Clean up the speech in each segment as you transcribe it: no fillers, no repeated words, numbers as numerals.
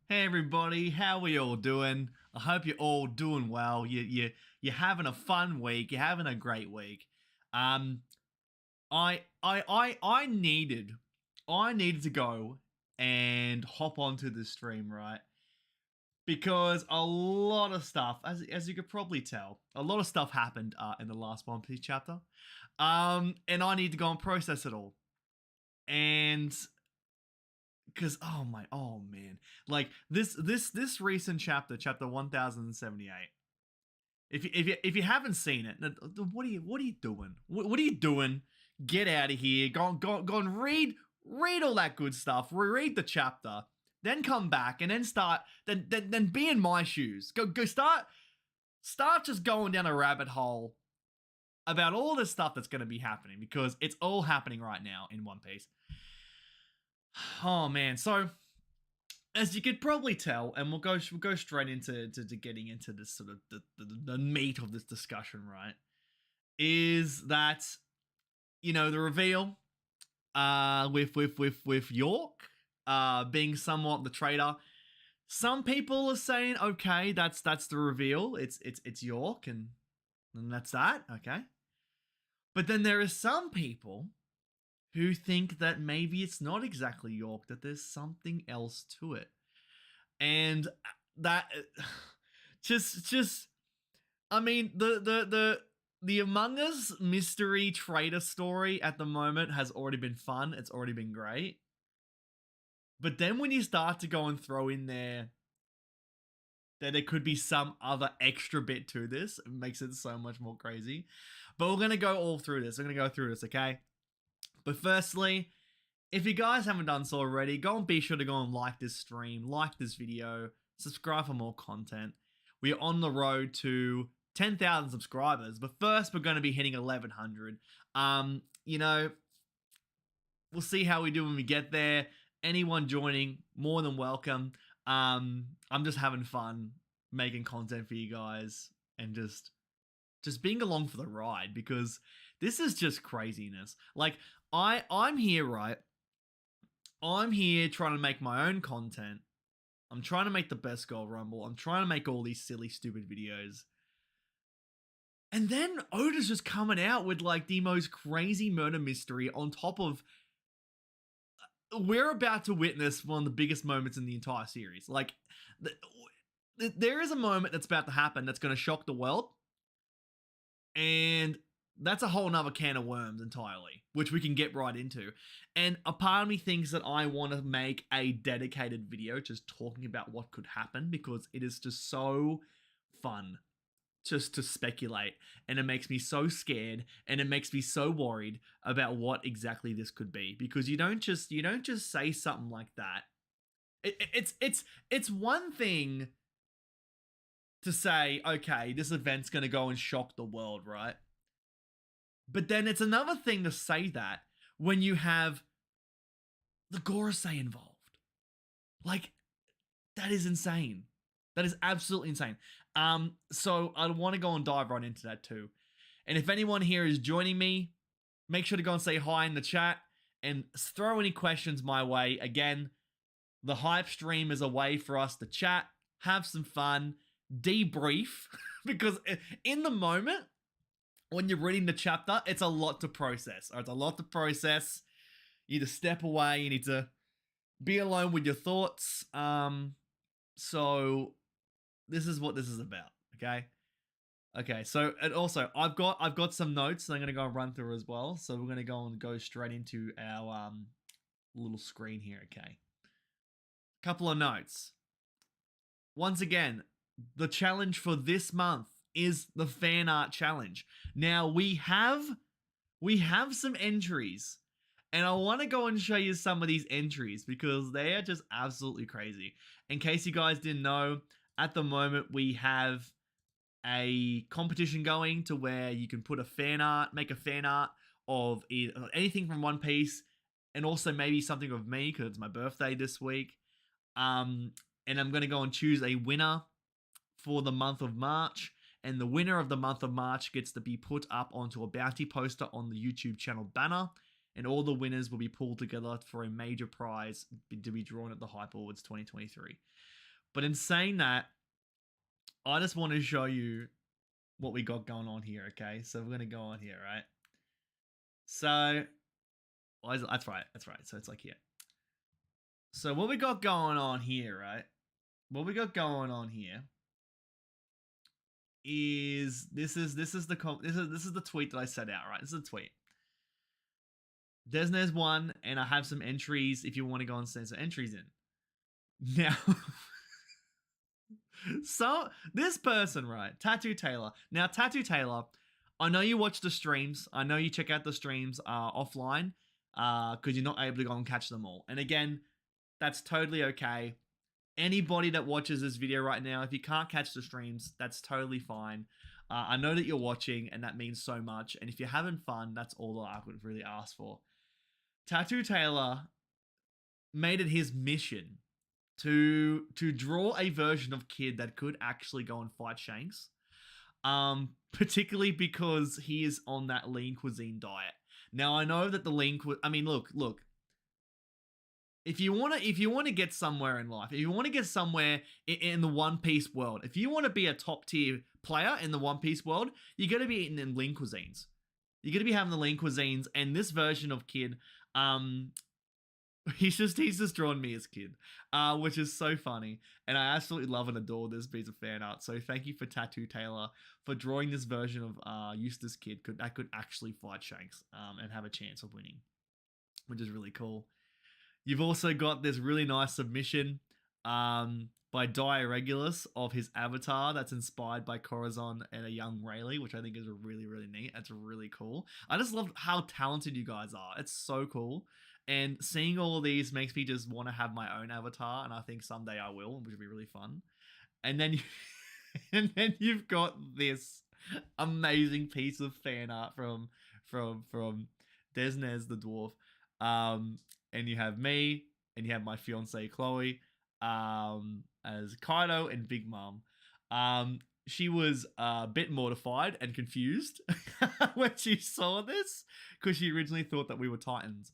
Hey everybody, how we all doing? I hope you're all doing well. You're having a fun week. You're having a great week. Um, I needed to go and hop onto the stream, right? Because a lot of stuff, as you could probably tell, a lot of stuff happened in the last One Piece chapter. And I need to go and process it all. And because oh man, like this recent chapter 1078. If you haven't seen it, what are you doing? What are you doing? Get out of here. Go and read all that good stuff. Reread the chapter, then come back and then start. Then be in my shoes. Go start just going down a rabbit hole about all this stuff that's going to be happening because it's all happening right now in One Piece. Oh man, so as you could probably tell, and we'll go straight into to getting into this sort of the meat of this discussion, right? Is that the reveal with York being somewhat the traitor. Some people are saying, okay, that's the reveal. It's York, and that's that. Okay, but then there are some people who think that maybe it's not exactly York, that there's something else to it. And that just I mean the Among Us mystery trader story at the moment has already been fun. It's already been great. But then when you start to go and throw in there that there could be some other extra bit to this, it makes it so much more crazy. But we're going to go all through this. We're going to go through this, okay? But firstly, if you guys haven't done so already, go and be sure to go and like this stream, like this video, subscribe for more content. We are on the road to 10,000 subscribers, but first we're going to be hitting 1,100. We'll see how we do when we get there. Anyone joining, more than welcome. I'm just having fun making content for you guys and just being along for the ride because this is just craziness. Like I'm here, right? I'm here trying to make my own content. I'm trying to make the best Gold Rumble. I'm trying to make all these silly, stupid videos. And then Oda's just coming out with like the most crazy murder mystery on top of. We're about to witness one of the biggest moments in the entire series. Like, there is a moment that's about to happen that's going to shock the world. And that's a whole nother can of worms entirely, which we can get right into. And a part of me thinks that I want to make a dedicated video just talking about what could happen because it is just so fun just to speculate, and it makes me so scared and it makes me so worried about what exactly this could be because you don't just say something like that. It's one thing to say, okay, this event's going to go and shock the world, right? But then it's another thing to say that when you have the Gorosei involved. Like, that is insane. That is absolutely insane. So I want to go and dive right into that too. And if anyone here is joining me, make sure to go and say hi in the chat and throw any questions my way. Again, the hype stream is a way for us to chat, have some fun, debrief, because in the moment, when you're reading the chapter, it's a lot to process. Or it's a lot to process. You need to step away. You need to be alone with your thoughts. So this is what this is about. Okay. So and also I've got some notes that I'm gonna go and run through as well. So we're gonna go straight into our little screen here. Okay. Couple of notes. Once again, the challenge for this month is the fan art challenge. Now we have some entries, and I want to go and show you some of these entries because they are just absolutely crazy. In case you guys didn't know, at the moment we have a competition going to where you can put make a fan art of anything from One Piece, and also maybe something of me because it's my birthday this week. And I'm going to go and choose a winner for the month of March. And the winner of the month of March gets to be put up onto a bounty poster on the YouTube channel banner. And all the winners will be pulled together for a major prize to be drawn at the Hype Awards 2023. But in saying that, I just want to show you what we got going on here, okay? So we're going to go on here, right? So, that's right. So it's like here. So what we got going on here, right? What we got going on here is this is the tweet that I set out, right? This is a tweet. Desnes won, and I have some entries if you want to go and send some entries in. Now, so this person, right? Tattoo Taylor. Now, Tattoo Taylor, I know you watch the streams. I know you check out the streams offline because you're not able to go and catch them all. And again, that's totally okay. Anybody that watches this video right now, if you can't catch the streams, that's totally fine. I know that you're watching, and that means so much. And if you're having fun, that's all that I would really ask for. Tattoo Taylor made it his mission to draw a version of Kid that could actually go and fight Shanks. Particularly because he is on that lean cuisine diet. Now I know that the lean look. If you want to get somewhere in life, if you want to get somewhere in the One Piece world, if you want to be a top tier player in the One Piece world, you got to be eating in lean cuisines. You're going to be having the lean cuisines, and this version of Kid, he's just drawn me as Kid, which is so funny, and I absolutely love and adore this piece of fan art. So thank you for Tattoo Taylor for drawing this version of Eustace Kid that could actually fight Shanks and have a chance of winning, which is really cool. You've also got this really nice submission by Dire Regulus of his avatar that's inspired by Corazon and a young Rayleigh, which I think is really, really neat. That's really cool. I just love how talented you guys are. It's so cool. And seeing all of these makes me just want to have my own avatar, and I think someday I will, which will be really fun. And then you've got this amazing piece of fan art from Desnes the dwarf. And you have me, and you have my fiancée Chloe as Kaido and Big Mom. She was a bit mortified and confused when she saw this because she originally thought that we were Titans.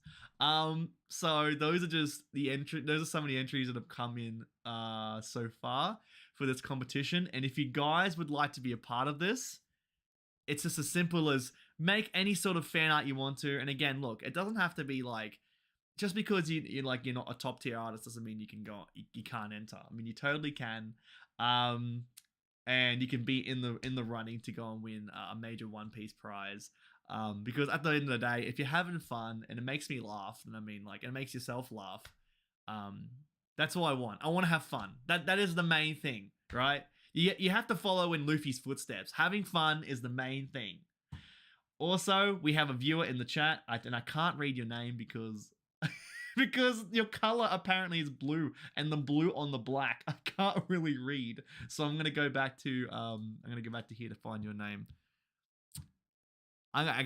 So those are just those are some of the entries that have come in so far for this competition. And if you guys would like to be a part of this, it's just as simple as make any sort of fan art you want to. And again, look, it doesn't have to be like, just because you're not a top tier artist doesn't mean you can't enter. I mean, you totally can. And you can be in the running to go and win a major One Piece prize. Because at the end of the day, if you're having fun and it makes me laugh, then it makes yourself laugh. That's all I want. I want to have fun. That is the main thing, right? You have to follow in Luffy's footsteps. Having fun is the main thing. Also, we have a viewer in the chat, and I can't read your name because your color apparently is blue, and the blue on the black I can't really read. So I'm gonna go back to here to find your name. I'm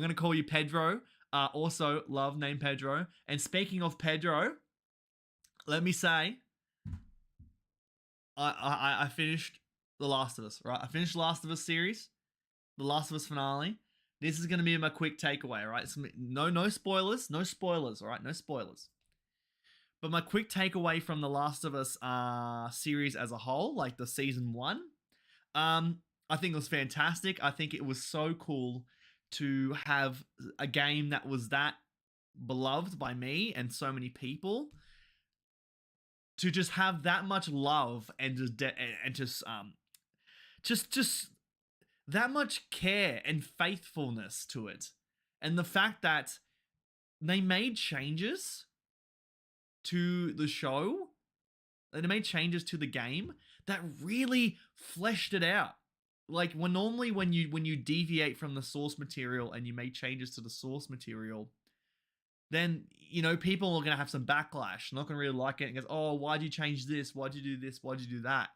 gonna call you Pedro. Also love name Pedro. And speaking of Pedro, let me say, I finished The Last of Us. Right, I finished The Last of Us series, The Last of Us finale. This is going to be my quick takeaway, right? No spoilers, all right? No spoilers. But my quick takeaway from The Last of Us series as a whole, like the season 1, I think it was fantastic. I think it was so cool to have a game that was that beloved by me and so many people, to just have that much love and just that much care and faithfulness to it. And the fact that they made changes to the show, they made changes to the game that really fleshed it out. Like, when you deviate from the source material and you make changes to the source material, then, people are going to have some backlash. They're not going to really like it and goes, oh, why'd you change this? Why'd you do this? Why'd you do that?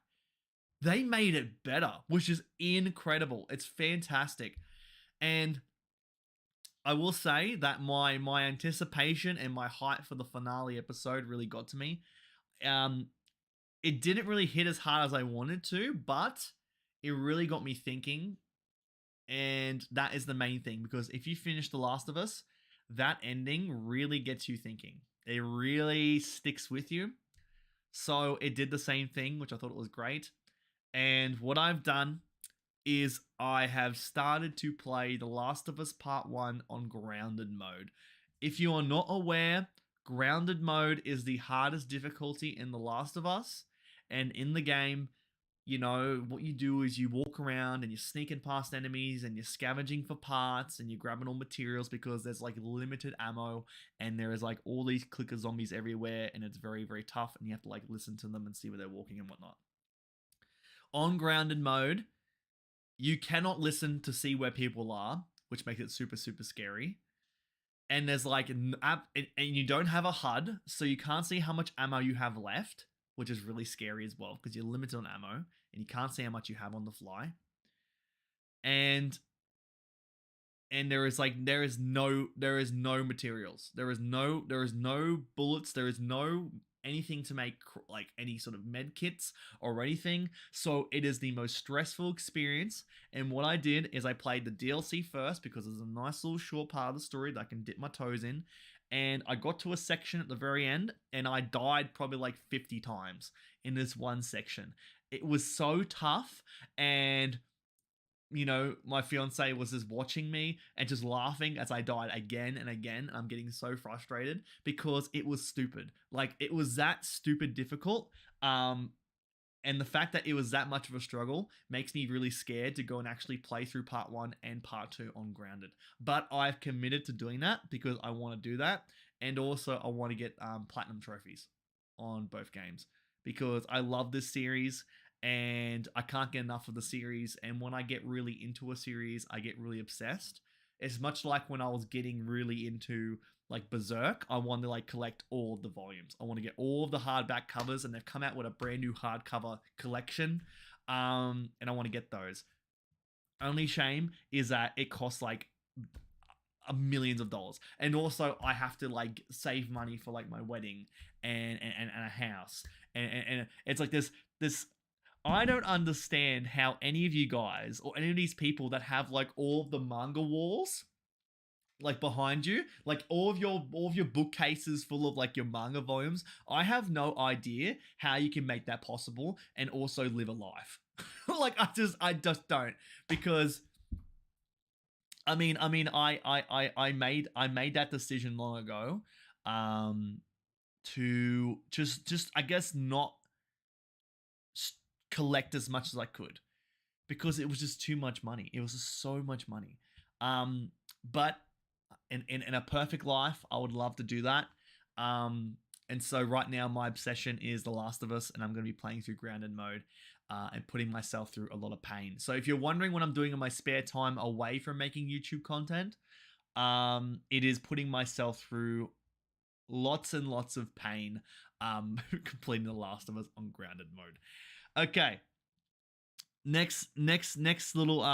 They made it better, which is incredible. It's fantastic. And I will say that my anticipation and my hype for the finale episode really got to me. It didn't really hit as hard as I wanted to, but it really got me thinking. And that is the main thing, because if you finish The Last of Us, that ending really gets you thinking. It really sticks with you. So it did the same thing, which I thought it was great. And what I've done is I have started to play The Last of Us Part 1 on grounded mode. If you are not aware, grounded mode is the hardest difficulty in The Last of Us. And in the game, you know, what you do is you walk around and you're sneaking past enemies and you're scavenging for parts and you're grabbing all materials because there's like limited ammo and there is like all these clicker zombies everywhere and it's very, very tough and you have to like listen to them and see where they're walking and whatnot. On grounded mode, you cannot listen to see where people are, which makes it super, super scary. And there's like, and you don't have a HUD, so you can't see how much ammo you have left, which is really scary as well because you're limited on ammo and you can't see how much you have on the fly. And there is no materials. There is no bullets. There is no anything to make like any sort of med kits or anything. So it is the most stressful experience. And what I did is I played the DLC first because it's a nice little short part of the story that I can dip my toes in. And I got to a section at the very end and I died probably like 50 times in this one section. It was so tough, and you know, my fiance was just watching me and just laughing as I died again and again. I'm getting so frustrated because it was stupid. Like, it was that stupid difficult. And the fact that it was that much of a struggle makes me really scared to go and actually play through part 1 and part 2 on grounded. But I've committed to doing that because I want to do that. And also I want to get platinum trophies on both games because I love this series and I can't get enough of the series. And when I get really into a series, I get really obsessed. It's much like when I was getting really into like Berserk. I want to like collect all of the volumes. I want to get all of the hardback covers, and they've come out with a brand new hardcover collection. And I want to get those. Only shame is that it costs like millions of dollars, and also I have to like save money for like my wedding and a house, and it's like this. I don't understand how any of you guys or any of these people that have like all of the manga walls like behind you, like all of your bookcases full of like your manga volumes. I have no idea how you can make that possible and also live a life. Like I just don't, because I made that decision long ago, to just I guess not collect as much as I could because it was just too much money. It was just so much money. But in a perfect life, I would love to do that. And so right now my obsession is The Last of Us, and I'm going to be playing through grounded mode and putting myself through a lot of pain. So if you're wondering what I'm doing in my spare time away from making YouTube content, it is putting myself through lots and lots of pain, completing The Last of Us on grounded mode. Okay. Next little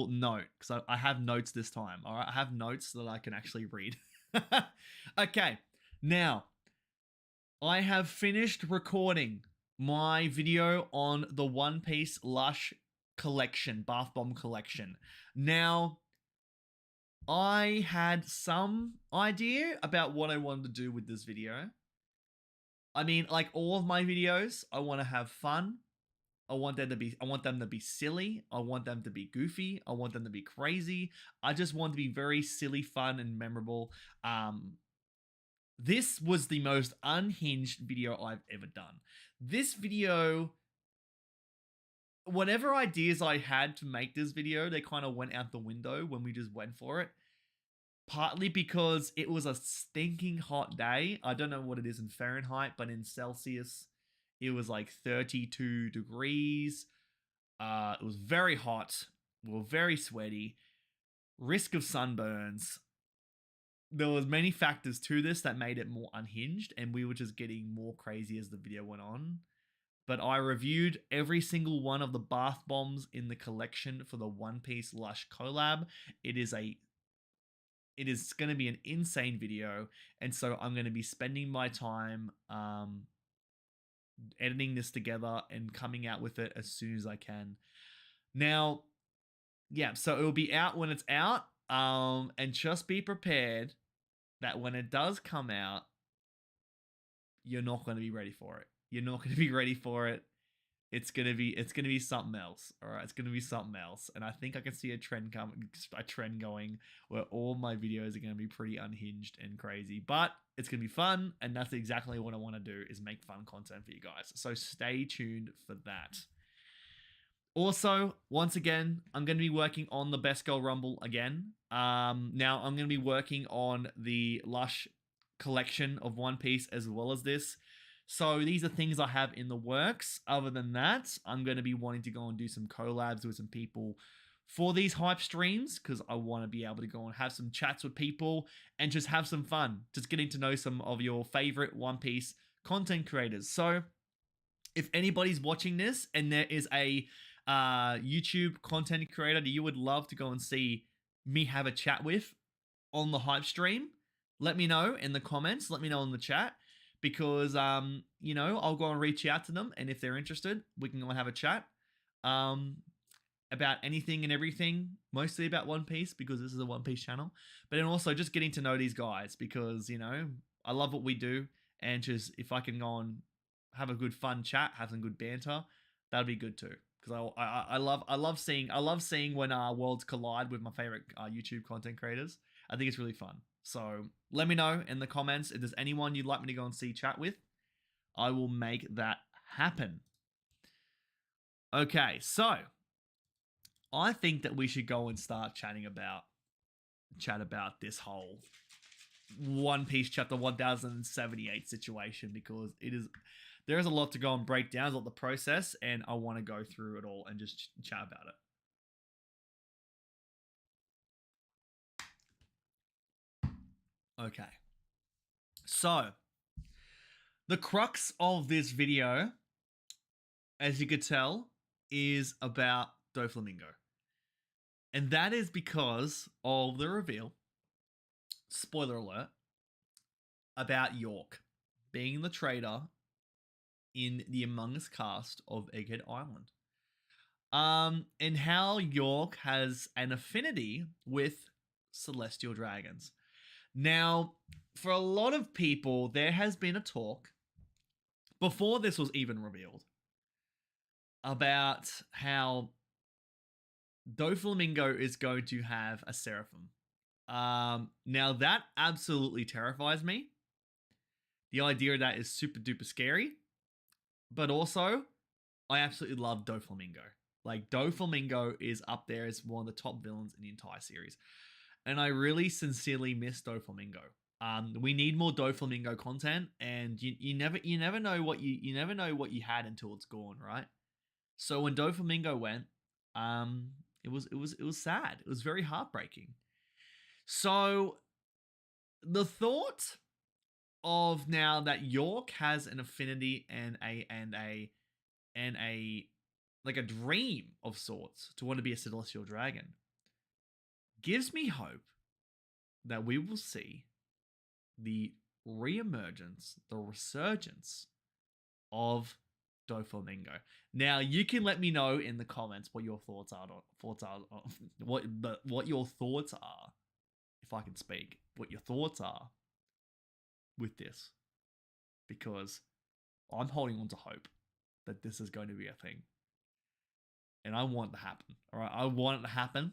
note, because I have notes this time. All right, I have notes that I can actually read. Okay, now I have finished recording my video on the One Piece Lush collection, bath bomb collection. Now, I had some idea about what I wanted to do with this video. I mean, like all of my videos, I want to have fun. I want them to be silly. I want them to be goofy. I want them to be crazy. I just want to be very silly, fun, and memorable. This was the most unhinged video I've ever done. This video, whatever ideas I had to make this video, they kind of went out the window when we just went for it. Partly because it was a stinking hot day. I don't know what it is in Fahrenheit, but in Celsius, it was like 32 degrees. It was very hot. We were very sweaty. Risk of sunburns. There was many factors to this that made it more unhinged, and we were just getting more crazy as the video went on. But I reviewed every single one of the bath bombs in the collection for the One Piece Lush collab. It is going to be an insane video, and so I'm going to be spending my time editing this together and coming out with it as soon as I can. Now, yeah, so it will be out when it's out, and just be prepared that when it does come out, you're not going to be ready for it. You're not going to be ready for it. It's gonna be something else. All right, it's gonna be something else, and I think I can see a trend going where all my videos are gonna be pretty unhinged and crazy. But it's gonna be fun, and that's exactly what I want to do, is make fun content for you guys. So stay tuned for that. Also, once again, I'm going to be working on the Best Girl Rumble again. Now I'm going to be working on the Lush collection of One Piece as well as this. So these are things I have in the works. Other than that, I'm going to be wanting to go and do some collabs with some people for these hype streams, because I want to be able to go and have some chats with people and just have some fun, just getting to know some of your favorite One Piece content creators. So if anybody's watching this and there is a YouTube content creator that you would love to go and see me have a chat with on the hype stream, let me know in the comments, let me know in the chat, because you know, I'll go and reach out to them, and if they're interested, we can go and have a chat about anything and everything, mostly about One Piece, because this is a One Piece channel, but then also just getting to know these guys, because, you know, I love what we do, and just if I can go and have a good fun chat, have some good banter, that'd be good too. Because I love seeing when worlds collide with my favorite YouTube content creators. I think it's really fun. So let me know in the comments if there's anyone you'd like me to go and see chat with. I will make that happen. Okay, so I think that we should go and start chat about this whole One Piece chapter 1078 situation, because there is a lot to go and break down, a lot the process, and I want to go through it all and just chat about it. Okay. So, the crux of this video, as you could tell, is about Doflamingo. And that is because of the reveal, spoiler alert, about York being the traitor in the Among Us cast of Egghead Island. And how York has an affinity with celestial dragons. Now, for a lot of people, there has been a talk, before this was even revealed, about how Doflamingo is going to have a seraphim. Now, that absolutely terrifies me. The idea of that is super duper scary. But also, I absolutely love Doflamingo. Like, Doflamingo is up there as one of the top villains in the entire series. And I really sincerely miss Doflamingo. We need more Doflamingo content, and you never know what you had until it's gone, right? So when Doflamingo went, it was sad. It was very heartbreaking. So the thought of now that York has an affinity and a like a dream of sorts to want to be a celestial dragon gives me hope that we will see the reemergence, the resurgence of Doflamingo. Now, you can let me know in the comments what your thoughts are. What your thoughts are, if I can speak. What your thoughts are with this, because I'm holding on to hope that this is going to be a thing, and I want it to happen. All right, I want it to happen,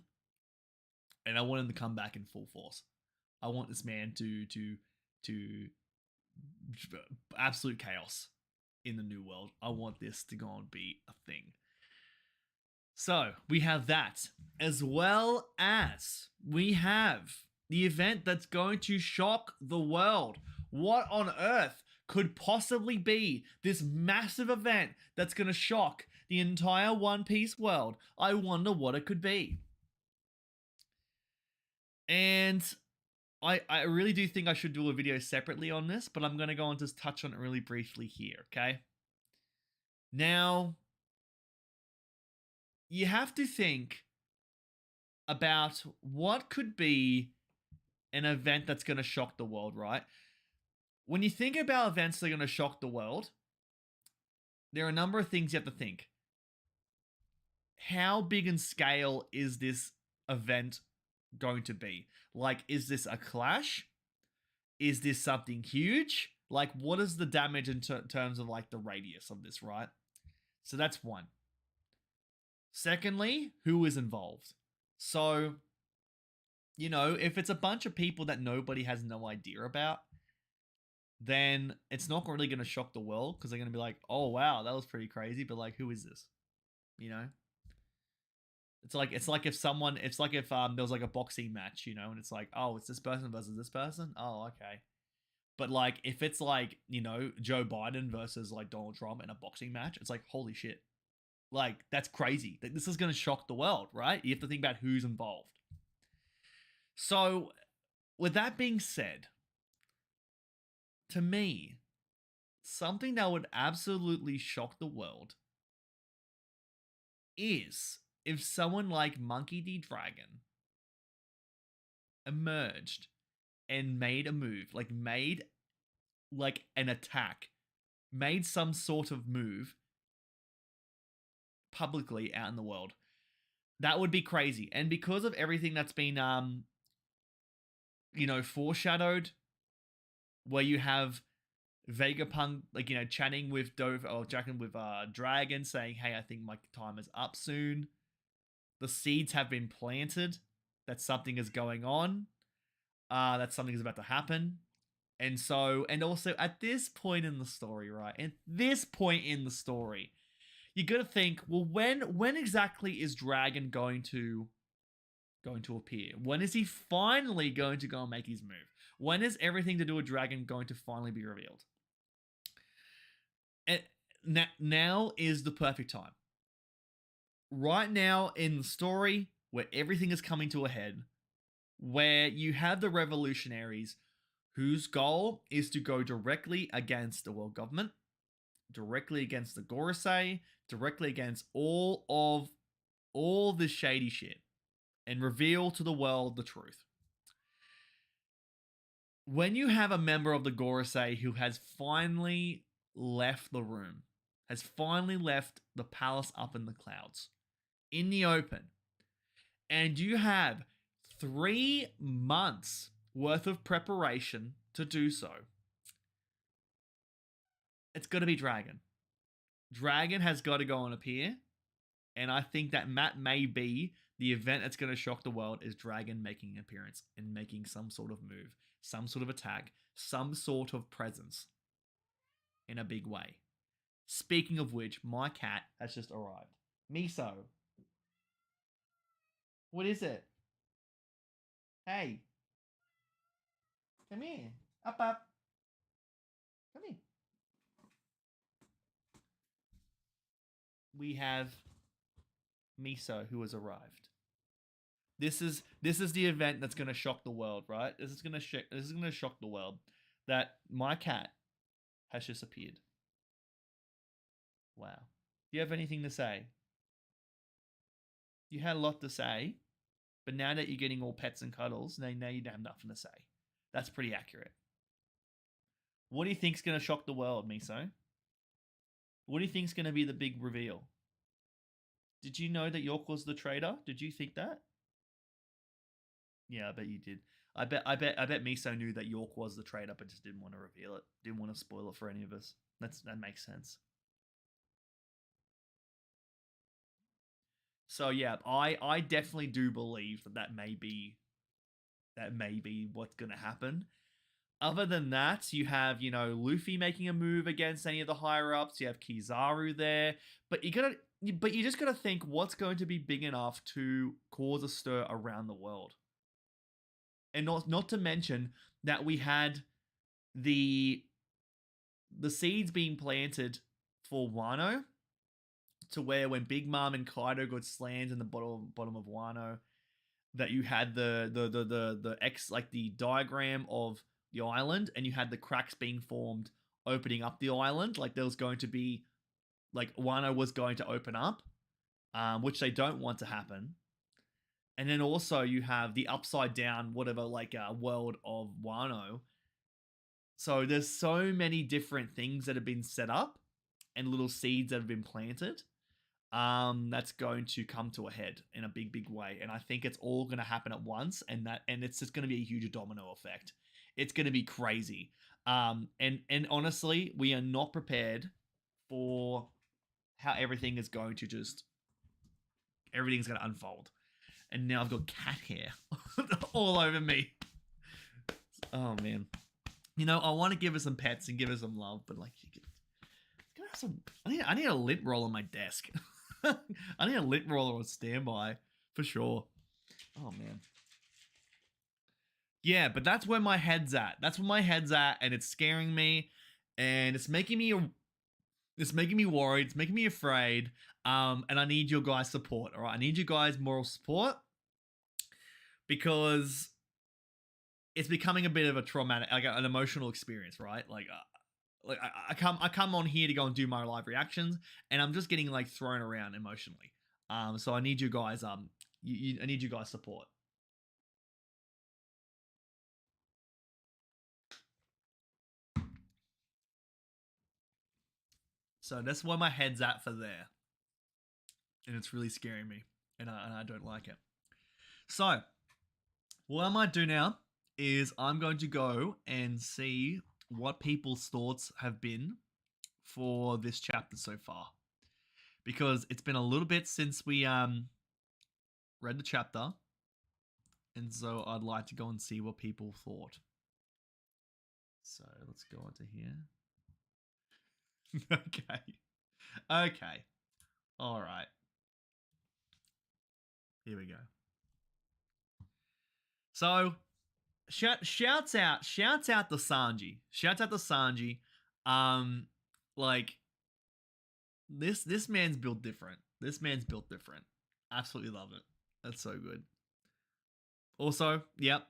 and I want him to come back in full force. I want this man to absolute chaos in the new world. I want this to go and be a thing. So we have that, as well as we have the event that's going to shock the world. What on earth could possibly be this massive event that's going to shock the entire One Piece world? I wonder what it could be. And I really do think I should do a video separately on this, but I'm going to go and just touch on it really briefly here, okay? Now, you have to think about what could be an event that's going to shock the world, right? When you think about events that are going to shock the world, there are a number of things you have to think. How big in scale is this event going to be? Like, is this a clash? Is this something huge? Like, what is the damage in terms of like the radius of this, right? So that's one. Secondly, who is involved? So, if it's a bunch of people that nobody has no idea about, then it's not really going to shock the world because they're going to be like, oh, wow, that was pretty crazy. But like, who is this? It's like if there was like a boxing match, and it's like, oh, it's this person versus this person. Oh, okay. But like if it's like, Joe Biden versus like Donald Trump in a boxing match, it's like, holy shit. Like that's crazy. This is going to shock the world, right? You have to think about who's involved. So, with that being said, to me, something that would absolutely shock the world is if someone like Monkey D. Dragon emerged and made a move, made an attack, made some sort of move publicly out in the world. That would be crazy. And because of everything that's been foreshadowed, where you have Vegapunk chatting with Dragon, saying, hey, I think my time is up soon. The seeds have been planted that something is going on, that something is about to happen. And also at this point in the story, right? At this point in the story, you got to think, well, when exactly is Dragon going to appear? When is he finally going to go and make his move? When is everything to do with Dragon going to finally be revealed? And now is the perfect time. Right now in the story, where everything is coming to a head, where you have the revolutionaries whose goal is to go directly against the world government, directly against the Gorosei, directly against all this shady shit, and reveal to the world the truth. When you have a member of the Gorosei who has finally left the room, has finally left the palace up in the clouds, in the open, and you have 3 months worth of preparation to do so, it's got to be Dragon. Dragon has got to go and appear, and I think that may be the event that's going to shock the world is Dragon making an appearance and making some sort of move, some sort of attack, some sort of presence in a big way. Speaking of which, my cat has just arrived. Miso. What is it? Hey. Come here. Up. Come here. We have Miso who has arrived. This is the event that's going to shock the world, right? This is going to shock the world that my cat has just appeared. Wow. Do you have anything to say? You had a lot to say, but now that you're getting all pets and cuddles, now you don't have nothing to say. That's pretty accurate. What do you think's going to shock the world, Miso? What do you think's going to be the big reveal? Did you know that York was the traitor? Did you think that? Yeah, I bet you did. I bet Miso knew that York was the traitor, but just didn't want to reveal it. Didn't want to spoil it for any of us. That makes sense. So yeah, I definitely do believe that may be what's gonna happen. Other than that, you have, Luffy making a move against any of the higher ups. You have Kizaru there, but you just gotta think what's going to be big enough to cause a stir around the world. And not to mention that we had the seeds being planted for Wano, to where when Big Mom and Kaido got slammed in the bottom of Wano, that you had the diagram of the island, and you had the cracks being formed opening up the island, like there was going to be, like Wano was going to open up, which they don't want to happen. And then also you have the upside down world of Wano. So there's so many different things that have been set up and little seeds that have been planted, that's going to come to a head in a big way. And I think it's all going to happen at once, and it's just going to be a huge domino effect. It's going to be crazy. And honestly, we are not prepared for how everything is going to everything's going to unfold. And now I've got cat hair all over me. Oh man. You know, I want to give her some pets and give her some love, but like, have some. I need a lint roller on my desk. I need a lint roller on standby for sure. Oh man. Yeah, but that's where my head's at. That's where my head's at, and it's scaring me, and it's making me worried. It's making me afraid. And I need your guys' support. All right, I need you guys' moral support because it's becoming a bit of a traumatic, like an emotional experience, right? Like I come on here to go and do my live reactions, and I'm just getting like thrown around emotionally. So I need you guys I need you guys' support. So that's where my head's at for there, and it's really scaring me, and I don't like it. So what I might do now is I'm going to go and see what people's thoughts have been for this chapter so far, because it's been a little bit since we read the chapter, and so I'd like to go and see what people thought. So let's go on to here. Okay. All right. Here we go. So shouts out to Sanji. Shouts out to Sanji. Like this man's built different. This man's built different. Absolutely love it. That's so good. Also, yep.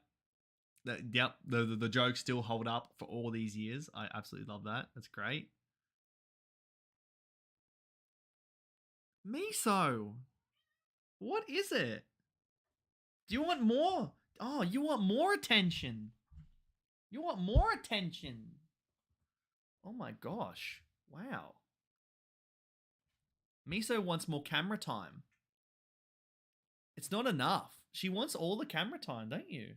The jokes still hold up for all these years. I absolutely love that. That's great. Miso, what is it? Do you want more? Oh, you want more attention. You want more attention. Oh my gosh. Wow. Miso wants more camera time. It's not enough. She wants all the camera time, don't you?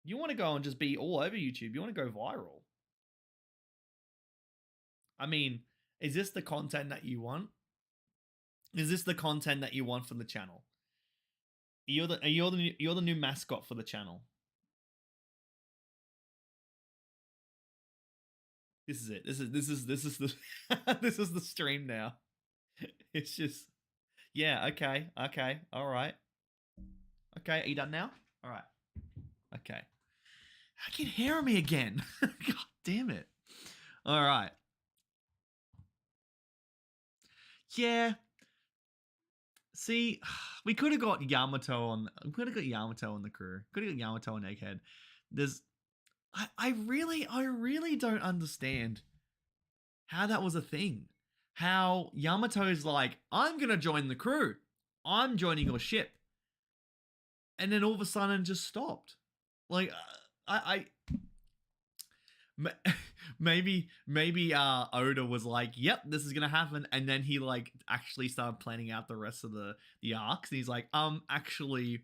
You want to go and just be all over YouTube. You want to go viral. I mean, is this the content that you want? Is this the content that you want from the channel? You're the new mascot for the channel. This is it. This is the this is the stream now. It's just, yeah. Okay. All right. Okay. Are you done now? All right. Okay. I can hear me again. God damn it. All right. Yeah. See, we could have got Yamato on. We could have got Yamato on the crew. Could have got Yamato and Egghead. I really don't understand how that was a thing. How Yamato's like, I'm gonna join the crew. I'm joining your ship. And then all of a sudden just stopped. Like, maybe Oda was like, yep, this is gonna happen, and then he like actually started planning out the rest of the arcs, and he's like, actually,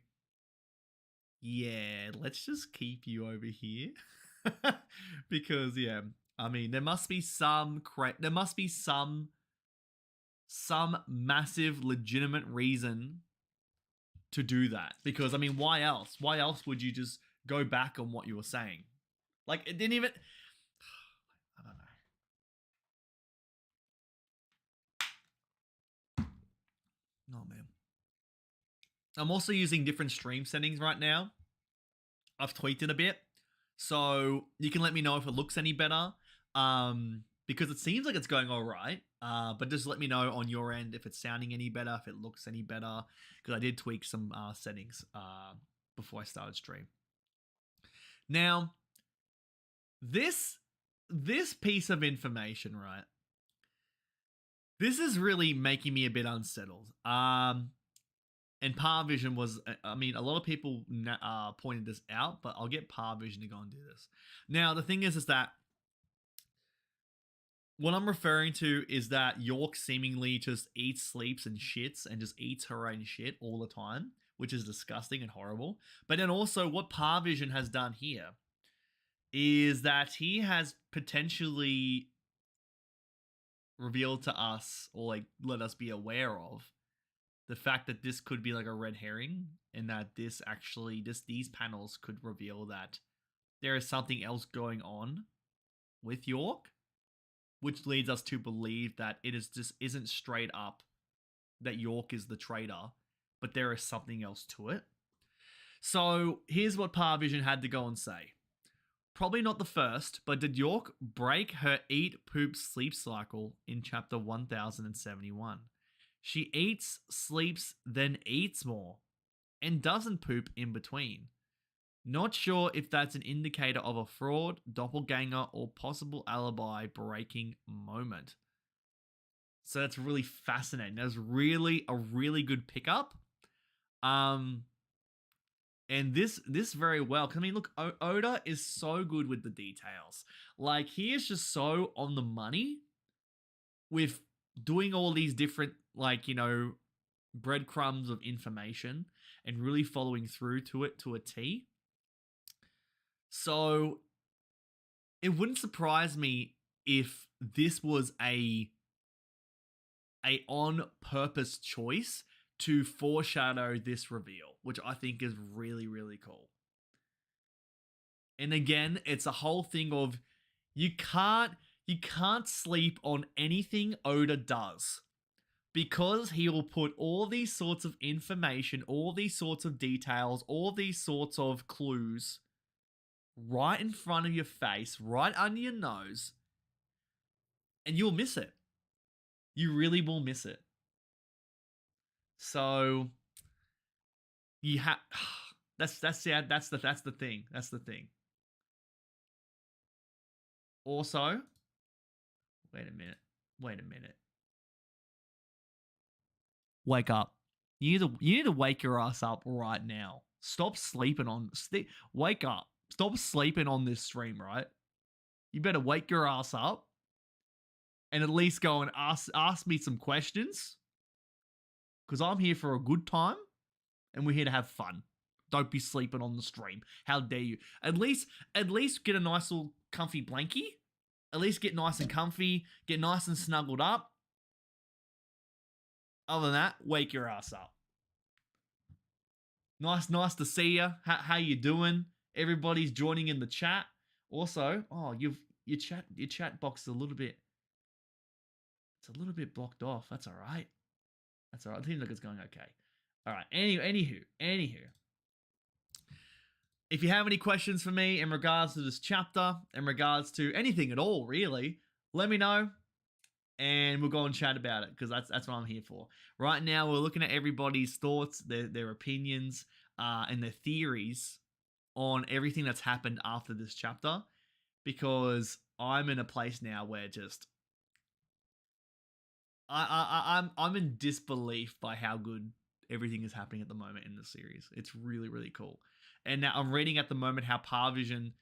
yeah, let's just keep you over here. Because yeah, I mean, there must be some massive legitimate reason to do that, because I mean, why else would you just go back on what you were saying? Like, it didn't even, I don't know. Oh man, I'm also using different stream settings right now. I've tweaked it a bit, so you can let me know if it looks any better, because it seems like it's going all right, but just let me know on your end if it's sounding any better, if it looks any better, because I did tweak some settings before I started stream. Now, this piece of information, right? This is really making me a bit unsettled. And Parvision was, I mean, a lot of people pointed this out, but I'll get Parvision to go and do this. Now, the thing is that what I'm referring to is that York seemingly just eats, sleeps, and shits, and just eats her own shit all the time, which is disgusting and horrible. But then also what Parvision has done here is that he has potentially revealed to us, or like let us be aware of, the fact that this could be like a red herring, and that these panels could reveal that there is something else going on with York, which leads us to believe that it is just isn't straight up that York is the traitor, but there is something else to it. So here's what Parvision had to go and say. Probably not the first, but did York break her eat, poop, sleep cycle in chapter 1071? She eats, sleeps, then eats more, and doesn't poop in between. Not sure if that's an indicator of a fraud, doppelganger, or possible alibi breaking moment. So that's really fascinating. That's really a really good pickup. And this very well. I mean, look, Oda is so good with the details. Like, he is just so on the money with doing all these different, like, you know, breadcrumbs of information and really following through to it to a T. So it wouldn't surprise me if this was a on purpose choice to foreshadow this reveal, which I think is really, really cool. And again, it's a whole thing of you can't sleep on anything Oda does, because he will put all these sorts of information, all these sorts of details, all these sorts of clues right in front of your face, right under your nose, and you'll miss it. You really will miss it. So you have that's the thing. That's the thing. Also, wait a minute. Wake up. You need to wake your ass up right now. Stop sleeping on wake up. Stop sleeping on this stream, right? You better wake your ass up and at least go and ask me some questions, because I'm here for a good time and we're here to have fun. Don't be sleeping on the stream. How dare you? At least get a nice little comfy blankie. At least get nice and comfy, get nice and snuggled up. Other than that, wake your ass up. Nice to see you. How you doing? Everybody's joining in the chat. Also, your chat box is a little bit blocked off. That's all right. I think it's going okay. All right. Anywho. If you have any questions for me in regards to this chapter, in regards to anything at all, really, let me know, and we'll go and chat about it, because that's what I'm here for. Right now, we're looking at everybody's thoughts, their opinions, and their theories on everything that's happened after this chapter, because I'm in a place now where just I'm in disbelief by how good everything is happening at the moment in the series. It's really, really cool. And now I'm reading at the moment how Parvision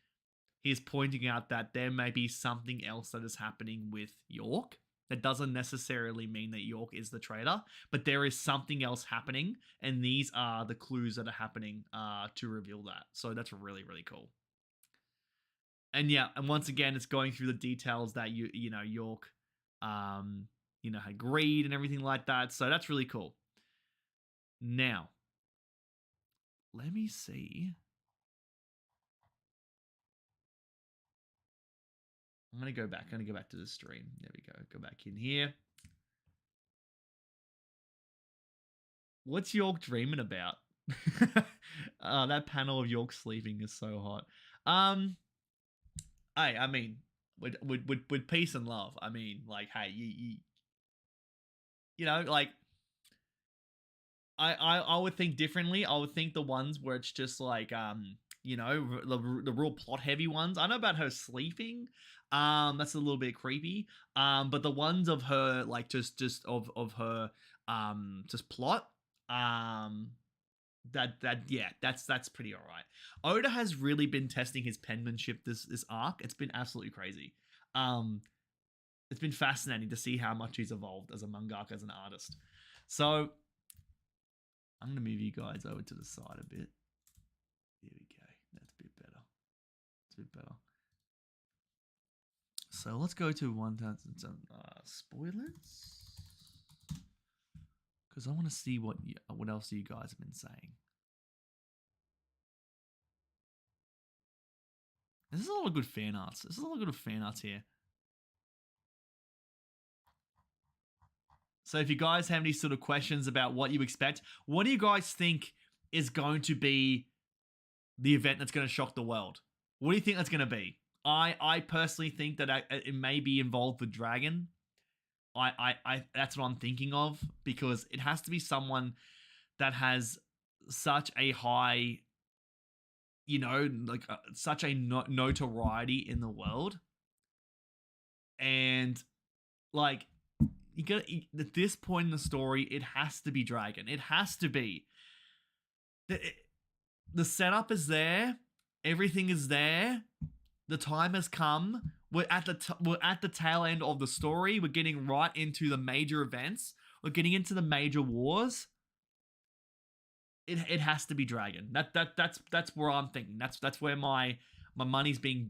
is pointing out that there may be something else that is happening with York. That doesn't necessarily mean that York is the traitor, but there is something else happening, and these are the clues that are happening to reveal that. So that's really, really cool. And yeah, and once again, it's going through the details that you know York, had greed and everything like that. So that's really cool. Now, let me see. I'm gonna go back to the stream. There we go. Go back in here. What's York dreaming about? That panel of York sleeping is so hot. I mean, with peace and love. I mean, like, hey, you know, like, I would think differently. I would think the ones where it's just like, the real plot heavy ones. I know about her sleeping. That's a little bit creepy. But the ones of her, like, just of her, just plot. That's pretty all right. Oda has really been testing his penmanship this arc. It's been absolutely crazy. It's been fascinating to see how much he's evolved as a mangaka, as an artist. So I'm gonna move you guys over to the side a bit. There we go. That's a bit better. So let's go to spoilers. Because I want to see what else you guys have been saying. This is a lot of good fan arts. This is a lot of good fan arts here. So if you guys have any sort of questions about what you expect, what do you guys think is going to be the event that's going to shock the world? What do you think that's going to be? I personally think that it may be involved with Dragon. I that's what I'm thinking of, because it has to be someone that has such a high, such a notoriety in the world, and like at this point in the story, it has to be Dragon. It has to be. The setup is there. Everything is there. The time has come. We're at the tail end of the story. We're getting right into the major events. We're getting into the major wars. It has to be Dragon. That's where I'm thinking. That's where my money's being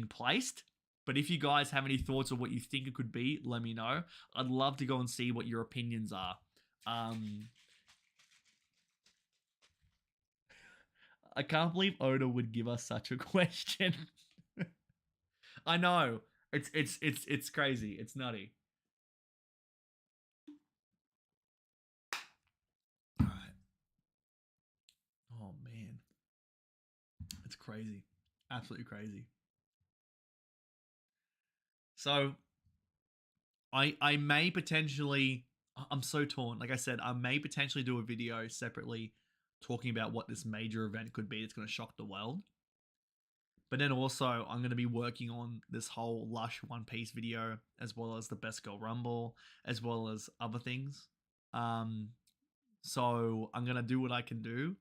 placed. But if you guys have any thoughts on what you think it could be, let me know. I'd love to go and see what your opinions are. I can't believe Oda would give us such a question. I know. It's crazy. It's nutty. All right. Oh man. It's crazy. Absolutely crazy. So I may potentially, I'm so torn. Like I said, I may potentially do a video separately talking about what this major event could be that's going to shock the world. But then also, I'm going to be working on this whole Lush One Piece video, as well as the Best Girl Rumble, as well as other things. So I'm going to do what I can do.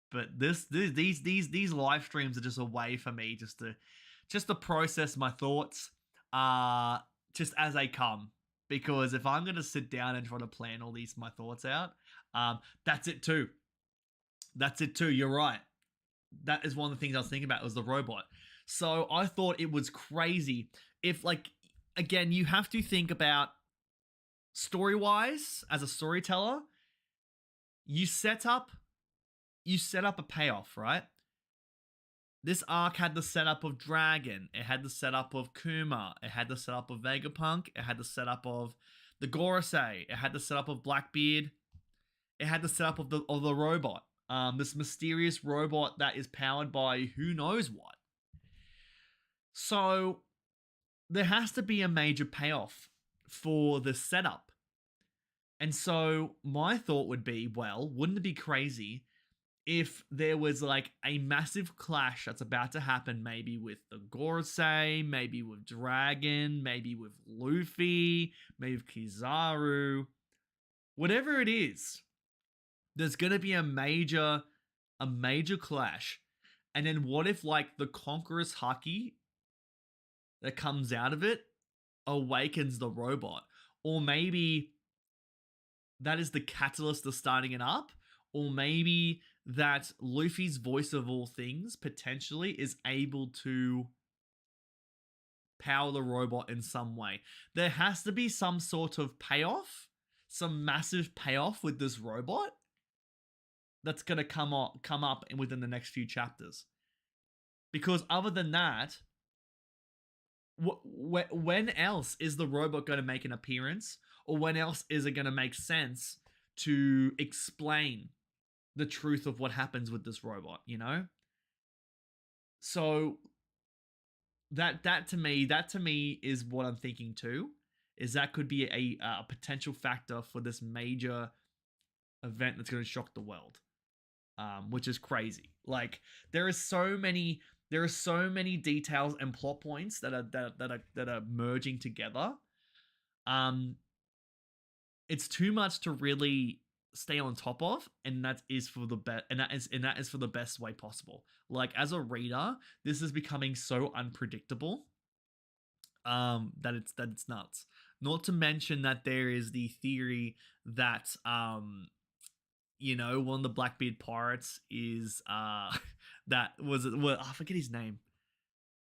But these live streams are just a way for me just to process my thoughts, just as they come. Because if I'm going to sit down and try to plan all my thoughts out, that's it too. That's it too. You're right. That is one of the things I was thinking about, was the robot. So I thought it was crazy. If, like, again, you have to think about story-wise, as a storyteller, you set up a payoff, right? This arc had the setup of Dragon. It had the setup of Kuma. It had the setup of Vegapunk. It had the setup of the Gorosei. It had the setup of Blackbeard. It had the setup of the robot. This mysterious robot that is powered by who knows what. So there has to be a major payoff for the setup. And so my thought would be, well, wouldn't it be crazy if there was like a massive clash that's about to happen, maybe with the Gorosei, maybe with Dragon, maybe with Luffy, maybe with Kizaru, whatever it is. There's going to be a major clash. And then what if, like, the Conqueror's Haki that comes out of it awakens the robot? Or maybe that is the catalyst of starting it up. Or maybe that Luffy's voice of all things potentially is able to power the robot in some way. There has to be some sort of payoff, some massive payoff with this robot that's going to come up within the next few chapters. Because other than that, when else is the robot going to make an appearance? Or when else is it going to make sense to explain the truth of what happens with this robot, you know? So that to me is what I'm thinking too, is that could be a potential factor for this major event that's going to shock the world. Which is crazy. Like, there are so many details and plot points that are merging together. It's too much to really stay on top of, and that is for the best, and that is for the best way possible. Like, as a reader, this is becoming so unpredictable that it's nuts. Not to mention that there is the theory that one of the Blackbeard pirates is that was it. Well, I forget his name.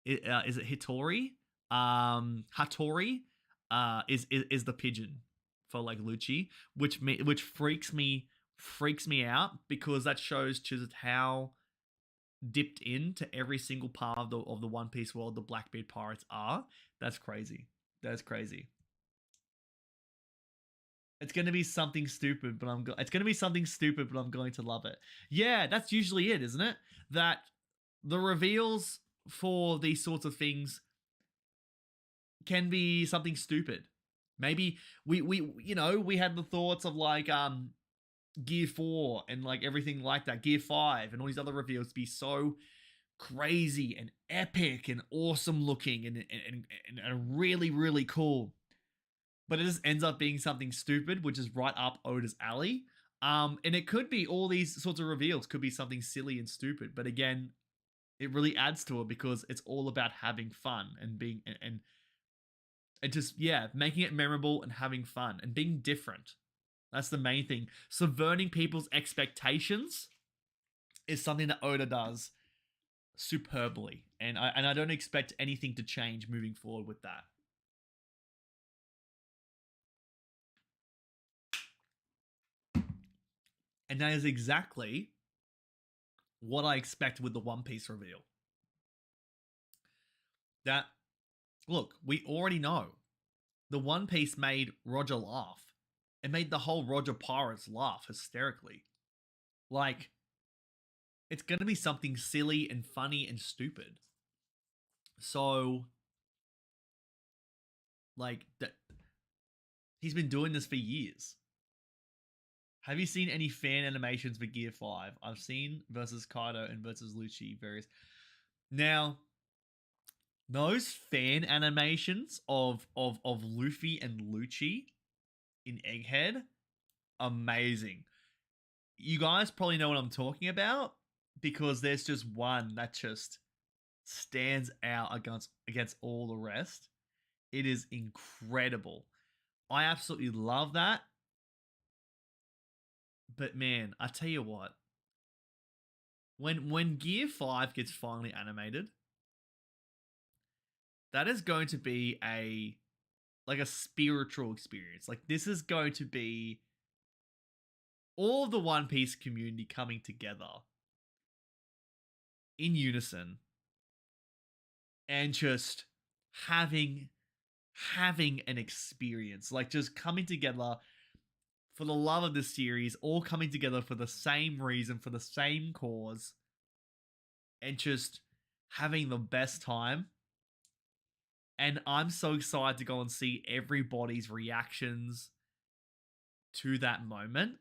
Is it Hitori? Hattori is the pigeon for like Lucci, which freaks me out because that shows just how dipped into every single part of the One Piece world the Blackbeard pirates are. That's crazy. That's crazy. It's gonna be something stupid, but it's gonna be something stupid, but I'm going to love it. Yeah, that's usually it, isn't it? That the reveals for these sorts of things can be something stupid. Maybe we had the thoughts of like Gear 4 and like everything like that, Gear 5 and all these other reveals to be so crazy and epic and awesome looking and really, really cool. But it just ends up being something stupid, which is right up Oda's alley. And it could be all these sorts of reveals could be something silly and stupid. But again, it really adds to it because it's all about having fun and being and just making it memorable and having fun and being different. That's the main thing. Subverting people's expectations is something that Oda does superbly, and I don't expect anything to change moving forward with that. And that is exactly what I expect with the One Piece reveal. That, look, we already know the One Piece made Roger laugh. It made the whole Roger Pirates laugh hysterically. Like, it's going to be something silly and funny and stupid. So, like, he's been doing this for years. Have you seen any fan animations for Gear 5? I've seen versus Kaido and versus Lucci various. Now, those fan animations of Luffy and Lucci in Egghead, amazing. You guys probably know what I'm talking about because there's just one that just stands out against all the rest. It is incredible. I absolutely love that. But man, I tell you what, when Gear 5 gets finally animated, that is going to be a spiritual experience. Like, this is going to be all of the One Piece community coming together in unison and just having an experience, like just coming together for the love of the series, all coming together for the same reason, for the same cause, and just having the best time. And I'm so excited to go and see everybody's reactions to that moment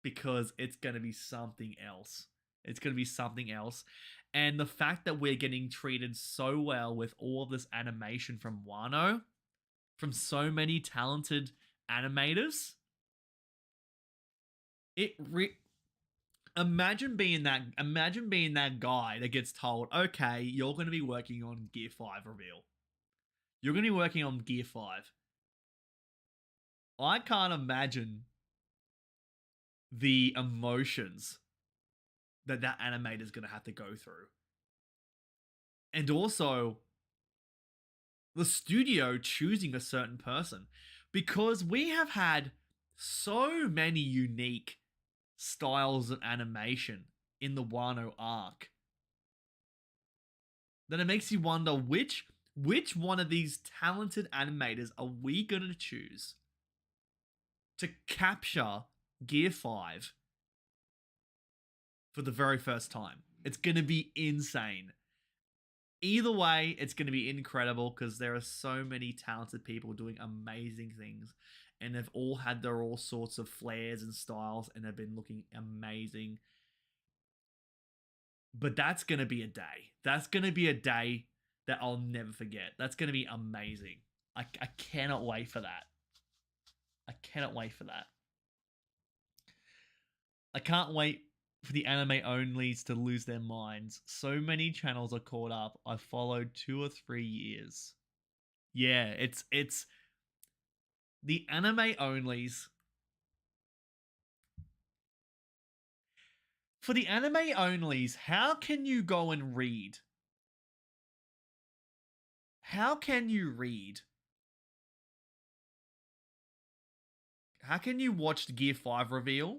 because it's going to be something else. It's going to be something else. And the fact that we're getting treated so well with all of this animation from Wano, from so many talented animators, imagine being that guy that gets told, okay, you're going to be working on Gear 5 reveal. You're going to be working on Gear 5. I can't imagine the emotions that animator is going to have to go through. And also the studio choosing a certain person, because we have had so many unique styles of animation in the Wano arc that it makes you wonder which one of these talented animators are we going to choose to capture Gear 5 for the very first time. It's going to be insane. Either way, it's going to be incredible because there are so many talented people doing amazing things, and they've all had their all sorts of flares and styles and have been looking amazing. But that's going to be a day. That's going to be a day that I'll never forget. That's going to be amazing. I cannot wait for that. I cannot wait for that. I can't wait for the anime onlys to lose their minds. So many channels are caught up. I've followed 2 or 3 years. Yeah, it's the anime onlys. For the anime onlys, how can you go and read how can you read? How can you watch the Gear 5 reveal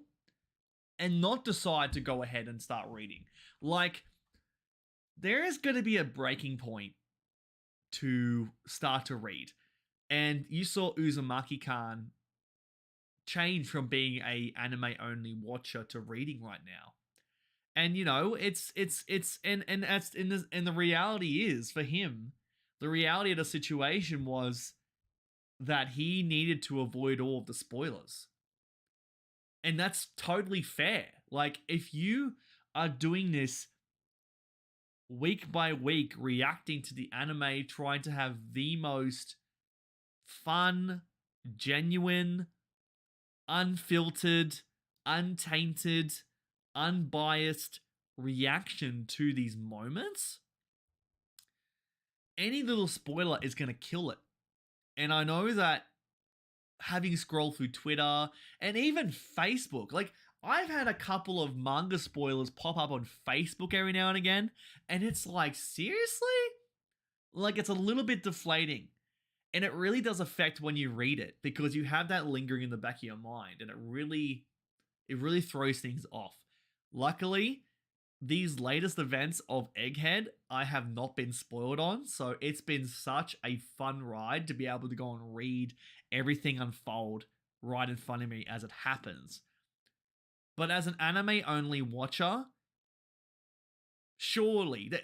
and not decide to go ahead and start reading? Like, there is going to be a breaking point to start to read. And you saw Uzumaki-kan change from being a anime only watcher to reading right now. And you know, it's and that's and the reality is for him, the reality of the situation was that he needed to avoid all of the spoilers. And that's totally fair. Like, if you are doing this week by week, reacting to the anime, trying to have the most fun, genuine, unfiltered, untainted, unbiased reaction to these moments, any little spoiler is going to kill it. And I know that having scrolled through Twitter and even Facebook, like, I've had a couple of manga spoilers pop up on Facebook every now and again, and it's like, seriously? Like, it's a little bit deflating. And it really does affect when you read it, because you have that lingering in the back of your mind, and it really throws things off. Luckily, these latest events of Egghead, I have not been spoiled on, so it's been such a fun ride to be able to go and read everything unfold right in front of me as it happens. But as an anime only watcher, surely that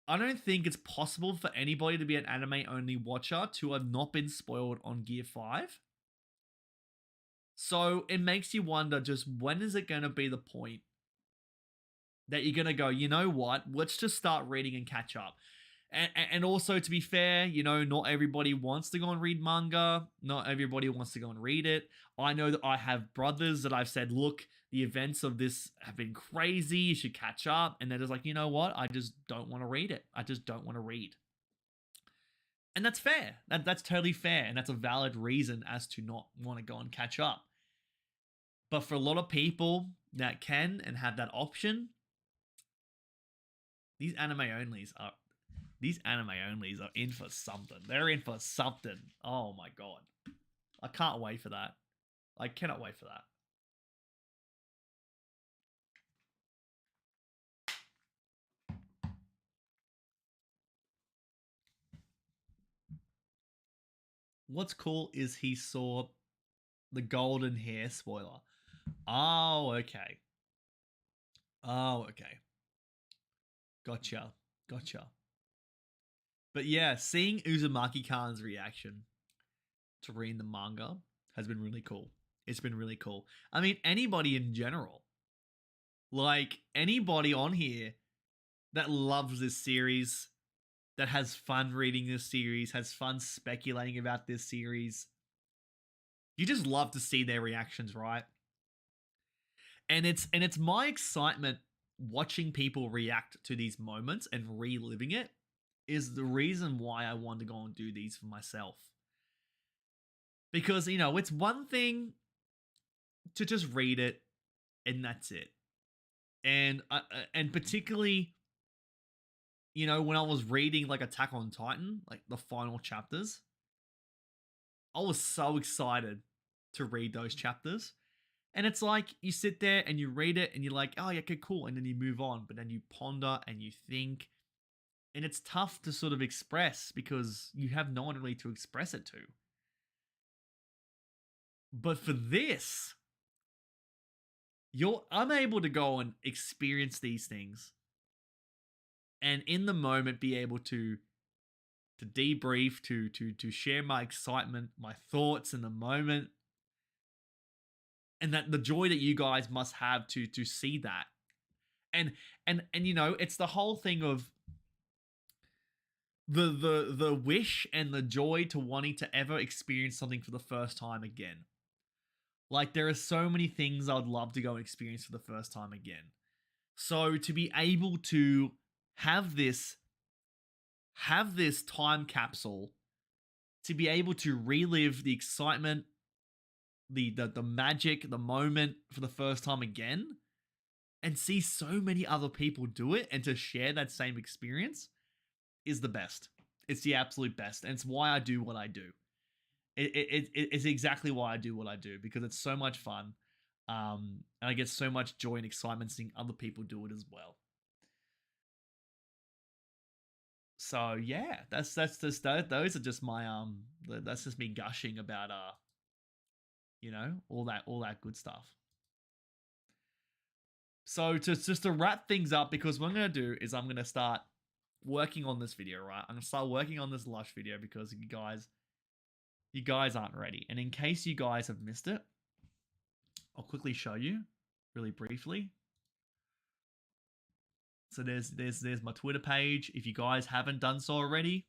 I don't think it's possible for anybody to be an anime only watcher to have not been spoiled on Gear 5. So it makes you wonder, just when is it going to be the point that you're going to go, you know what, let's just start reading and catch up. And also, to be fair, you know, not everybody wants to go and read manga. Not everybody wants to go and read it. I know that I have brothers that I've said, look, the events of this have been crazy. You should catch up. And they're just like, you know what? I just don't want to read it. I just don't want to read. And that's fair. That's totally fair. And that's a valid reason as to not want to go and catch up. But for a lot of people that can and have that option, these anime onlys are in for something. They're in for something. Oh my god. I can't wait for that. I cannot wait for that. What's cool is he saw the golden hair spoiler. Oh, okay. Oh, okay. Gotcha. But yeah, seeing Uzumaki-kan's reaction to reading the manga has been really cool. It's been really cool. I mean, anybody in general. Like, anybody on here that loves this series, that has fun reading this series, has fun speculating about this series, you just love to see their reactions, right? And it's my excitement watching people react to these moments and reliving it is the reason why I want to go and do these for myself. Because, you know, it's one thing to just read it and that's it. And particularly, you know, when I was reading like Attack on Titan, like the final chapters, I was so excited to read those chapters. And it's like you sit there and you read it and you're like, oh, yeah, okay, cool. And then you move on. But then you ponder and you think. And it's tough to sort of express because you have no one really to express it to. But for this, I'm able to go and experience these things. And in the moment be able to debrief, to share my excitement, my thoughts in the moment. And that the joy that you guys must have to see that. And you know, it's the whole thing of the wish and the joy to wanting to ever experience something for the first time again. Like, there are so many things I'd love to go and experience for the first time again. So to be able to have this time capsule, to be able to relive the excitement, the magic, the moment for the first time again, and see so many other people do it and to share that same experience, is the best. It's the absolute best. And it's why I do what I do. It's exactly why I do what I do, because it's so much fun. And I get so much joy and excitement seeing other people do it as well. So yeah, that's just those are just my that's just me gushing about all that good stuff. So just to wrap things up, because what I'm gonna do is I'm gonna start working on this video, right? I'm gonna start working on this Lush video because you guys aren't ready. And in case you guys have missed it, I'll quickly show you really briefly. So there's my Twitter page. If you guys haven't done so already,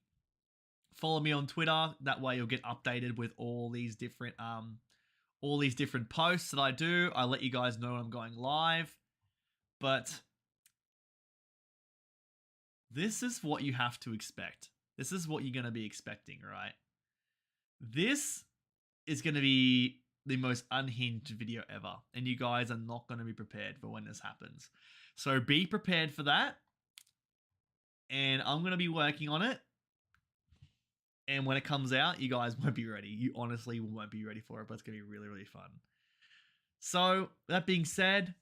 follow me on Twitter. That way you'll get updated with all these different posts that I do. I let you guys know when I'm going live. But this is what you have to expect. This is what you're going to be expecting, right? This is going to be the most unhinged video ever, and you guys are not going to be prepared for when this happens. So be prepared for that, and I'm going to be working on it. And when it comes out, you guys won't be ready. You honestly won't be ready for it, but it's going to be really, really fun. So that being said,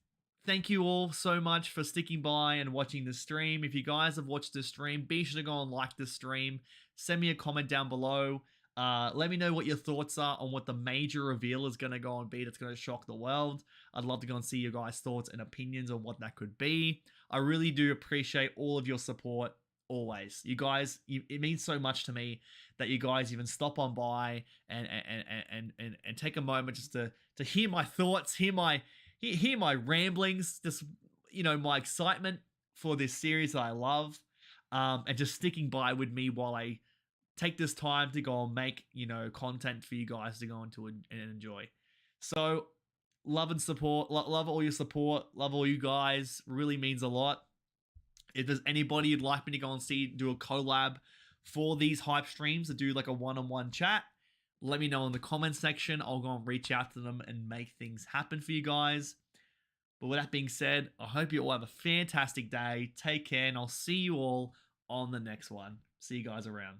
thank you all so much for sticking by and watching the stream. If you guys have watched this stream, be sure to go and like this stream. Send me a comment down below. Let me know what your thoughts are on what the major reveal is going to go and be that's going to shock the world. I'd love to go and see your guys' thoughts and opinions on what that could be. I really do appreciate all of your support always. You guys, it means so much to me that you guys even stop on by and take a moment just to hear my thoughts, hear my ramblings, just, my excitement for this series that I love, and just sticking by with me while I take this time to go and make, content for you guys to go into and enjoy. So love and support, love all your support, love all you guys, really means a lot. If there's anybody you'd like me to go and do a collab for these hype streams, to do like a one-on-one chat, let me know in the comment section. I'll go and reach out to them and make things happen for you guys. But with that being said, I hope you all have a fantastic day. Take care, and I'll see you all on the next one. See you guys around.